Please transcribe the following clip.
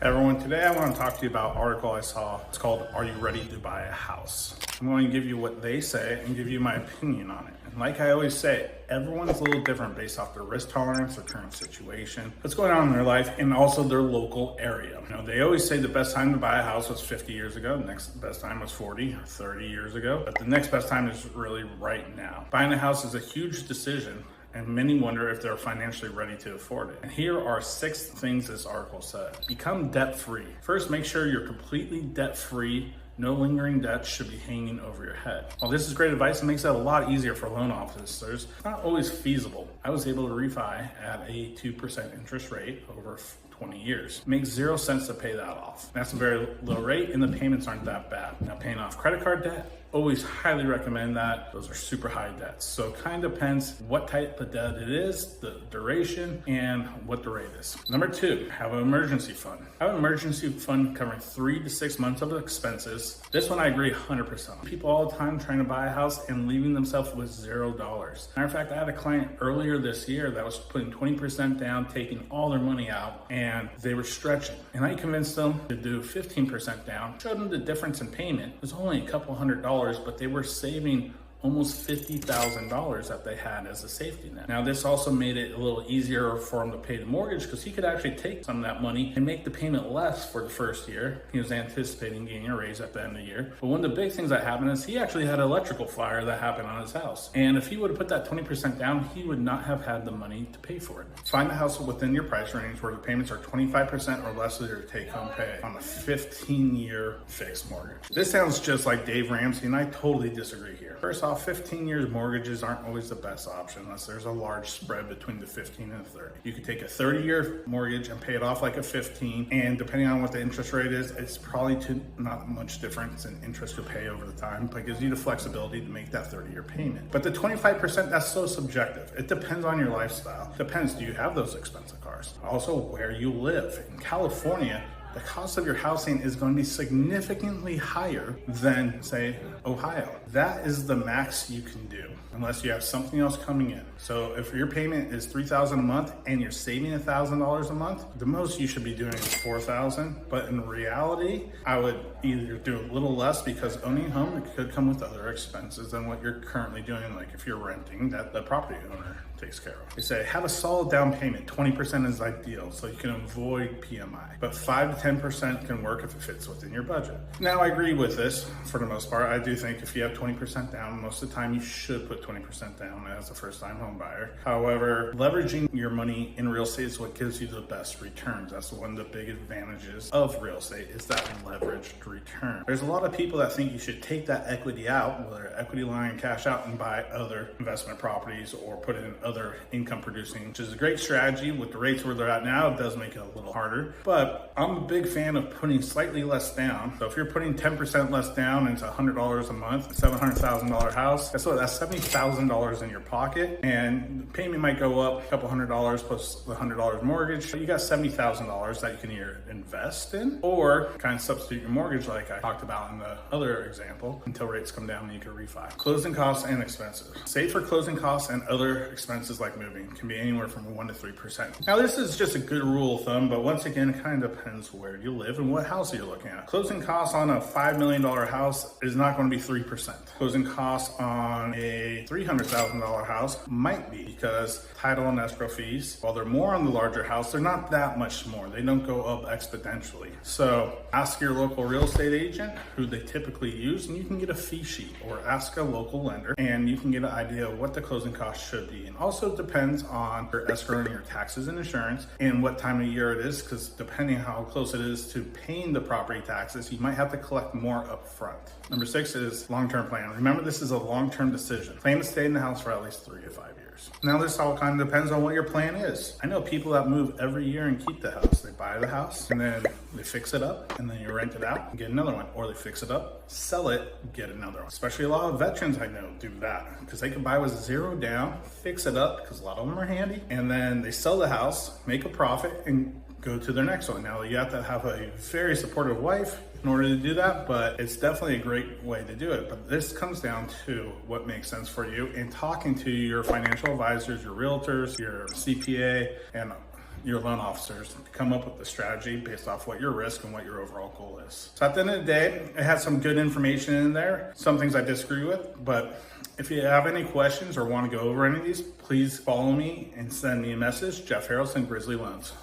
Everyone, today I want to talk to you about an article I saw. It's called, "Are You Ready to Buy a House?" I'm going to give you what they say and give you my opinion on it. And like I always say, everyone's a little different based off their risk tolerance, their current situation, what's going on in their life, and also their local area. You know, they always say the best time to buy a house was 50 years ago. The next best time was 40 or 30 years ago. But the next best time is really right now. Buying a house is a huge decision, and many wonder if they're financially ready to afford it. And here are 6 things this article said. Become debt-free. First, make sure you're completely debt-free. No lingering debt should be hanging over your head. While this is great advice, it makes it a lot easier for loan officers. It's not always feasible. I was able to refi at a 2% interest rate over 20 years. It makes 0 cents to pay that off. That's a very low rate, and the payments aren't that bad. Now, paying off credit card debt, always highly recommend that. Those are super high debts. So it kind of depends what type of debt it is, the duration, and what the rate is. Number 2, have an emergency fund. Have an emergency fund covering 3 to 6 months of expenses. This one I agree 100%. People all the time trying to buy a house and leaving themselves with $0. Matter of fact, I had a client earlier this year that was putting 20% down, taking all their money out, and they were stretching. And I convinced them to do 15% down, showed them the difference in payment. It was only a couple $100, but they were saving almost $50,000 that they had as a safety net. Now, this also made it a little easier for him to pay the mortgage because he could actually take some of that money and make the payment less for the first year. He was anticipating getting a raise at the end of the year. But one of the big things that happened is he actually had an electrical fire that happened on his house. And if he would have put that 20% down, he would not have had the money to pay for it. Find a house within your price range where the payments are 25% or less of your take-home pay on a 15-year fixed mortgage. This sounds just like Dave Ramsey, and I totally disagree here. First off, 15 years mortgages aren't always the best option unless there's a large spread between the 15 and 30. You could take a 30-year mortgage and pay it off like a 15, and depending on what the interest rate is, it's probably not much difference in interest you'll pay over the time, but it gives you the flexibility to make that 30-year payment. But the 25%, that's so subjective. It depends on your lifestyle. Depends, do you have those expensive cars? Also, where you live. In California, the cost of your housing is going to be significantly higher than, say, Ohio. That is the max you can do unless you have something else coming in. So if your payment is $3,000 a month and you're saving $1,000 a month, the most you should be doing is $4,000. But in reality, I would either do a little less because owning a home could come with other expenses than what you're currently doing. Like if you're renting, that the property owner takes care of. They say have a solid down payment. 20% is ideal so you can avoid PMI, but 5 to 10% can work if it fits within your budget. Now, I agree with this for the most part. I do think if you have 20% down, most of the time you should put 20% down as a first-time home buyer. However, leveraging your money in real estate is what gives you the best returns. That's one of the big advantages of real estate is that leveraged return. There's a lot of people that think you should take that equity out, whether equity line, cash out, and buy other investment properties or put it in other income producing, which is a great strategy. With the rates where they're at now, it does make it a little harder, but I'm a big fan of putting slightly less down. So if you're putting 10% less down and it's $100 a month, a $700,000 house, guess what? That's $70,000 in your pocket, and the payment might go up a couple $100 plus the $100 mortgage. So you got $70,000 that you can either invest in or kind of substitute your mortgage like I talked about in the other example until rates come down and you can refi. Closing costs and expenses. Save for closing costs and other expenses like moving can be anywhere from 1 to 3%. Now, this is just a good rule of thumb, but once again, it kind of depends where you live and what house you're looking at. Closing costs on a $5 million house is not going to be 3%. Closing costs on a $300,000 house might be because title and escrow fees, while they're more on the larger house, they're not that much more. They don't go up exponentially. So ask your local real estate agent who they typically use, and you can get a fee sheet, or ask a local lender and you can get an idea of what the closing costs should be. And also it depends on your escrow and your taxes and insurance and what time of year it is, because depending on how close it is to paying the property taxes, you might have to collect more up front. Number 6 is long-term plan. Remember, this is a long-term decision. Plan to stay in the house for at least 3 to 5 years. Now, this all kind of depends on what your plan is. I know people that move every year and keep the house. They buy the house and then they fix it up and then you rent it out and get another one, or they fix it up, sell it, get another one. Especially a lot of veterans I know do that because they can buy with 0 down, fix it up because a lot of them are handy, and then they sell the house, make a profit, and go to their next one. Now, you have to have a very supportive wife in order to do that, but it's definitely a great way to do it. But this comes down to what makes sense for you and talking to your financial advisors, your realtors, your CPA, and your loan officers to come up with the strategy based off what your risk and what your overall goal is. So at the end of the day, it has some good information in there, some things I disagree with, but if you have any questions or want to go over any of these, please follow me and send me a message, Jeff Harrelson, Grizzly Loans.